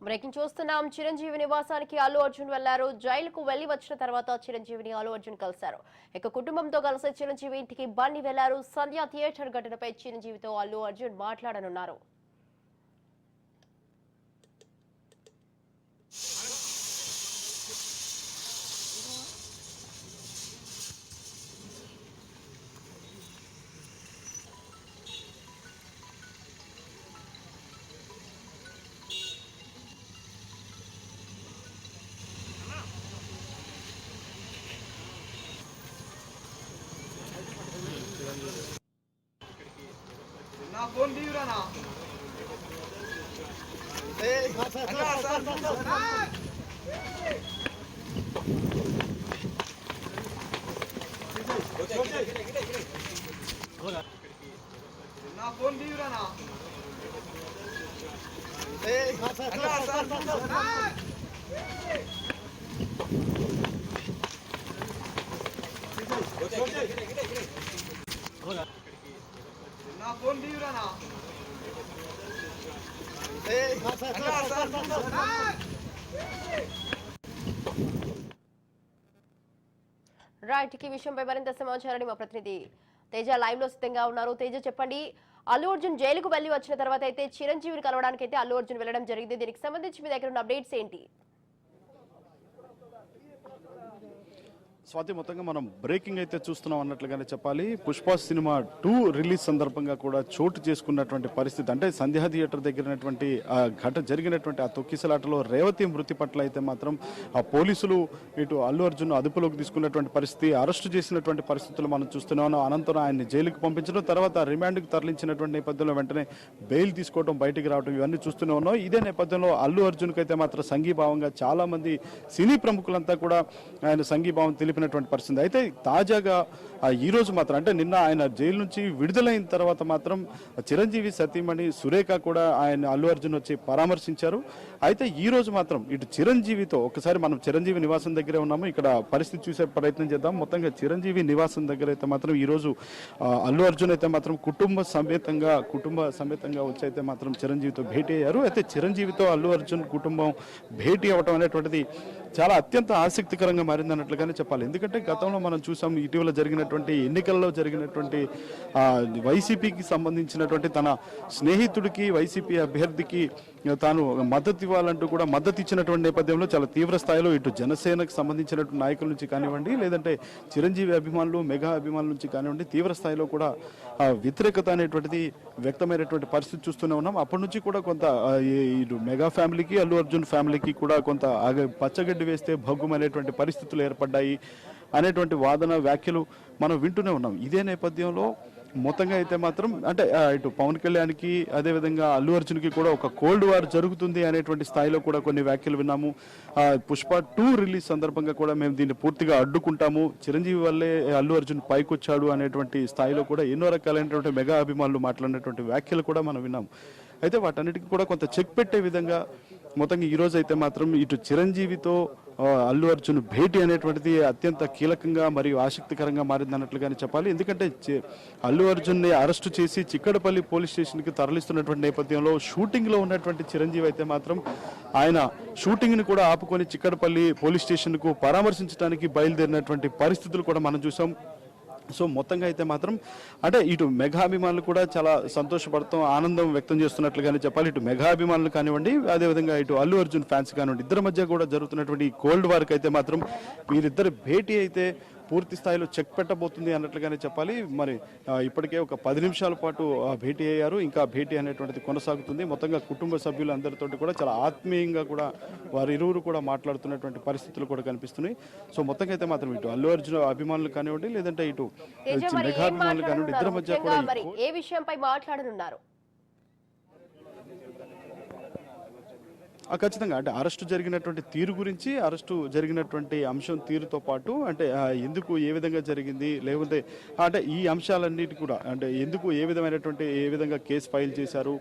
Breaking చూస్తున్నాం. చిరంజీవి నివాసానికి అల్లు అర్జున్ వెళ్లారు. జైలుకు వెళ్లి వచ్చిన తర్వాత చిరంజీవిని అల్లు అర్జున్ కలిశారు. ఇక కుటుంబంతో కలిసి చిరంజీవి ఇంటికి బండి వెళ్లారు. సంధ్య థియేటర్ ఘటనపై చిరంజీవితో అల్లు అర్జున్ మాట్లాడనున్నారు. నా ఫోన్ తీయరానా నా ఫోన్ తీయరానా నా ఫోన్ తీయరానా రైట్, ఈ విషయంపై మరింత సమాచారాన్ని మా ప్రతినిధి తేజ లైవ్ లో సిద్ధంగా ఉన్నారు. తేజ, చెప్పండి. అల్లు అర్జున్ జైలుకు వెళ్లి వచ్చిన తర్వాత అయితే చిరంజీవిని కలవడానికి అయితే అల్లు అర్జున్ వెళ్లడం జరిగింది. దీనికి సంబంధించి మీ దగ్గర ఉన్న అప్డేట్స్ ఏంటి? స్వాతి, మొత్తంగా మనం బ్రేకింగ్ అయితే చూస్తున్నాం అన్నట్లుగానే చెప్పాలి. పుష్ప సినిమా 2 రిలీజ్ సందర్భంగా కూడా చోటు చేసుకున్నటువంటి పరిస్థితి, అంటే సంధ్యా థియేటర్ దగ్గరటువంటి జరిగినటువంటి ఆ తొక్కిసలాటలో రేవతి మృతి పట్ల అయితే మాత్రం ఆ పోలీసులు ఇటు అల్లు అర్జున్ అదుపులోకి తీసుకున్నటువంటి పరిస్థితి, అరెస్టు చేసినటువంటి పరిస్థితులు మనం చూస్తున్నాం. అనంతరం ఆయన్ని జైలుకి పంపించడం, తర్వాత రిమాండ్కి తరలించినటువంటి నేపథ్యంలో వెంటనే బెయిల్ తీసుకోవడం, బయటికి రావడం, ఇవన్నీ చూస్తూనే ఉన్నాం. ఇదే నేపథ్యంలో అల్లు అర్జున్కి అయితే మాత్రం సంఘీభావంగా చాలా మంది సినీ ప్రముఖులంతా కూడా ఆయన సంఘీభావం తెలిపినటువంటి పరిస్థితి. అయితే తాజాగా ఈ రోజు మాత్రం, అంటే నిన్న ఆయన జైలు నుంచి విడుదలైన తర్వాత మాత్రం చిరంజీవి సతీమణి సురేఖ కూడా ఆయన అల్లు అర్జున్ వచ్చి పరామర్శించారు. అయితే ఈ రోజు మాత్రం ఇటు చిరంజీవితో ఒకసారి మనం చిరంజీవి నివాసం దగ్గరే ఉన్నాము, ఇక్కడ పరిస్థితి చూసే ప్రయత్నం చేద్దాం. మొత్తంగా చిరంజీవి నివాసం దగ్గర అయితే మాత్రం ఈ రోజు అల్లు అర్జున్ అయితే మాత్రం కుటుంబ సమేతంగా వచ్చి అయితే మాత్రం చిరంజీవితో భేటీ అయ్యారు. అయితే చిరంజీవితో అల్లు అర్జున్ కుటుంబం భేటీ అవ్వటం అనేటువంటిది చాలా అత్యంత ఆసక్తికరంగా మారింది అన్నట్లుగానే చెప్పాలి. ఎందుకంటే గతంలో మనం చూసాం, ఇటీవల జరిగినటువంటి ఎన్నికల్లో జరిగినటువంటి వైసీపీకి సంబంధించినటువంటి తన స్నేహితుడికి, వైసీపీ అభ్యర్థికి తాను మద్దతు ఇవ్వాలంటూ కూడా మద్దతు ఇచ్చినటువంటి నేపథ్యంలో చాలా తీవ్ర స్థాయిలో ఇటు జనసేనకు సంబంధించినటువంటి నాయకుల నుంచి కానివ్వండి, లేదంటే చిరంజీవి అభిమానులు, మెగా అభిమానుల నుంచి కానివ్వండి, తీవ్ర స్థాయిలో కూడా వ్యతిరేకత అనేటువంటిది వ్యక్తమైనటువంటి పరిస్థితి చూస్తూనే ఉన్నాం. అప్పటి నుంచి కూడా కొంత ఇటు మెగా ఫ్యామిలీకి, అల్లు అర్జున్ ఫ్యామిలీకి కూడా కొంత పచ్చగడ్డి వేస్తే భగ్గుమనేటువంటి పరిస్థితులు ఏర్పడ్డాయి అనేటువంటి వాదన, వ్యాఖ్యలు మనం వింటూనే ఉన్నాం. ఇదే నేపథ్యంలో మొత్తంగా అయితే మాత్రం, అంటే ఇటు పవన్ కళ్యాణ్కి, అదేవిధంగా అల్లు అర్జున్కి కూడా ఒక కోల్డ్ వార్ జరుగుతుంది అనేటువంటి స్థాయిలో కూడా కొన్ని వ్యాఖ్యలు విన్నాము. పుష్ప 2 రిలీజ్ సందర్భంగా కూడా మేము దీన్ని పూర్తిగా అడ్డుకుంటాము, చిరంజీవి వల్లే అల్లు అర్జున్ పైకొచ్చాడు అనేటువంటి స్థాయిలో కూడా ఎన్నో రకాలైనటువంటి మెగా అభిమానులు మాట్లాడినటువంటి వ్యాఖ్యలు కూడా మనం విన్నాము. అయితే వాటన్నిటికీ కూడా కొంత చెక్ పెట్టే విధంగా మొత్తంగా ఈ రోజు అయితే మాత్రం ఇటు చిరంజీవితో అల్లు అర్జున్ భేటీ అనేటువంటిది అత్యంత కీలకంగా మరియు ఆసక్తికరంగా మారింది అన్నట్లుగానే చెప్పాలి. ఎందుకంటే అల్లు అర్జున్ని అరెస్టు చేసి చిక్కడపల్లి పోలీస్ స్టేషన్కి తరలిస్తున్నటువంటి నేపథ్యంలో షూటింగ్లో ఉన్నటువంటి చిరంజీవి అయితే మాత్రం ఆయన షూటింగ్ని కూడా ఆపుకొని చిక్కడపల్లి పోలీస్ స్టేషన్కు పరామర్శించడానికి బయలుదేరినటువంటి పరిస్థితులు కూడా మనం చూసాం. సో మొత్తంగా అయితే మాత్రం, అంటే ఇటు మెగాభిమానులు కూడా చాలా సంతోషపడతాం, ఆనందం వ్యక్తం చేస్తున్నట్లుగానే చెప్పాలి. ఇటు మెగాభిమానులు కానివ్వండి, అదేవిధంగా ఇటు అల్లు అర్జున్ ఫ్యాన్స్ కానివ్వండి, ఇద్దరి మధ్య కూడా జరుగుతున్నటువంటి కోల్డ్ వార్కి అయితే మాత్రం వీరిద్దరి భేటీ అయితే పూర్తి స్థాయిలో చెక్ పెట్టబోతుంది అన్నట్లుగానే చెప్పాలి. మరి ఇప్పటికే ఒక 10 నిమిషాల పాటు భేటీ అయ్యారు, ఇంకా భేటీ అనేటువంటిది కొనసాగుతుంది. మొత్తంగా కుటుంబ సభ్యులు అందరితోటి కూడా చాలా ఆత్మీయంగా కూడా వారిరువురు కూడా మాట్లాడుతున్నటువంటి పరిస్థితులు కూడా కనిపిస్తున్నాయి. సో మొత్తంగా అయితే మాత్రం ఇటు అల్లు అర్జున్ అభిమానులు కానివ్వండి, లేదంటే ఇటు మెగా అభిమానులు కానివ్వండి, ఇద్దరి మధ్య కూడా ఏ విషయంపై మాట్లాడనున్నారు? ఖచ్చితంగా, అంటే అరెస్టు జరిగినటువంటి తీరు గురించి, అరెస్టు జరిగినటువంటి అంశం తీరుతో పాటు, అంటే ఎందుకు ఏ విధంగా జరిగింది, లేకపోతే అంటే ఈ అంశాలన్నిటి కూడా, అంటే ఎందుకు ఏ విధంగా కేసు ఫైల్ చేశారు,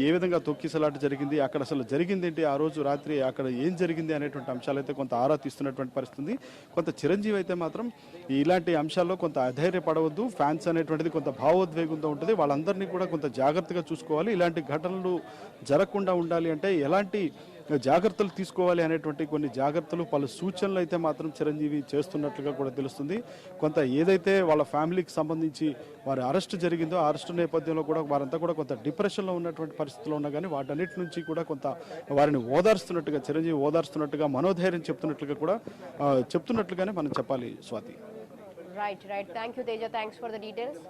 ఏ విధంగా తొక్కిసలాట జరిగింది, అక్కడ అసలు జరిగింది ఏంటి, ఆ రోజు రాత్రి అక్కడ ఏం జరిగింది అనేటువంటి అంశాలైతే కొంత ఆరా తీస్తున్నటువంటి పరిస్థితి. కొంత చిరంజీవి అయితే మాత్రం ఇలాంటి అంశాల్లో కొంత అధైర్యపడవద్దు, ఫ్యాన్స్ అనేటువంటిది కొంత భావోద్వేగంతో ఉంటుంది, వాళ్ళందరినీ కూడా కొంత జాగ్రత్తగా చూసుకోవాలి, ఇలాంటి ఘటనలు జరగకుండా ఉండాలి అంటే ఎలాంటి జాగ్రత్తలు తీసుకోవాలి అనేటువంటి కొన్ని జాగ్రత్తలు పలు సూచనలు అయితే మాత్రం చిరంజీవి చేస్తున్నట్లుగా కూడా తెలుస్తుంది. కొంత ఏదైతే వాళ్ళ ఫ్యామిలీకి సంబంధించి వారి అరెస్ట్ జరిగిందో ఆ అరెస్ట్ నేపథ్యంలో కూడా వారంతా కూడా కొంత డిప్రెషన్లో ఉన్నటువంటి పరిస్థితిలో ఉన్నా కానీ వాటన్నిటి నుంచి కూడా కొంత వారిని ఓదార్స్తున్నట్టుగా చిరంజీవి ఓదార్స్తున్నట్టుగా మనోధైర్యం చెప్తున్నట్లుగానే మనం చెప్పాలి Swathi. Right. Thank you Teja, thanks for the details.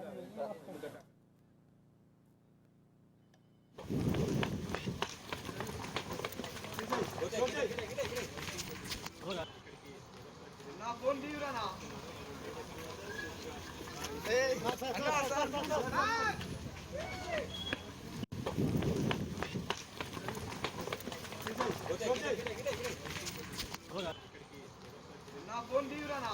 నా ఫోన్ తీయరానా నా ఫోన్ తీయరానా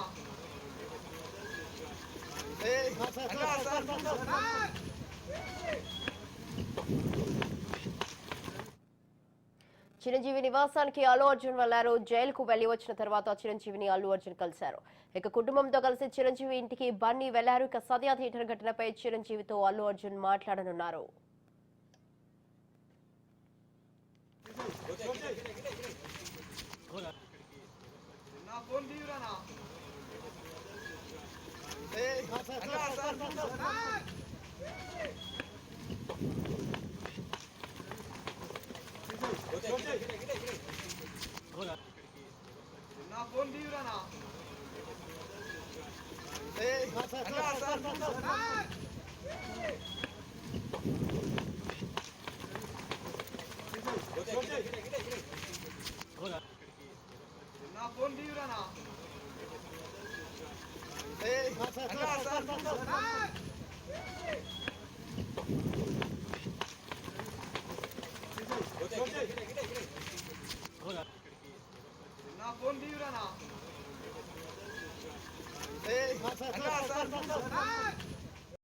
చిరంజీవి నివాసానికి అల్లు అర్జున్ వెళ్లారు. జైలుకు వెళ్లి వచ్చిన తర్వాత చిరంజీవిని అల్లు అర్జున్ కలిశారు. ఇక కుటుంబంతో కలిసి చిరంజీవి ఇంటికి బన్నీ వెళ్లారు. ఇక సద్యా థియేటర్ ఘటనపై చిరంజీవితో అల్లు అర్జున్ మాట్లాడనున్నారు. నా ఫోన్ తీయరానా నా ఫోన్ తీయరానా నా ఫోన్ తీయరానా నా ఫోన్ తీయరానా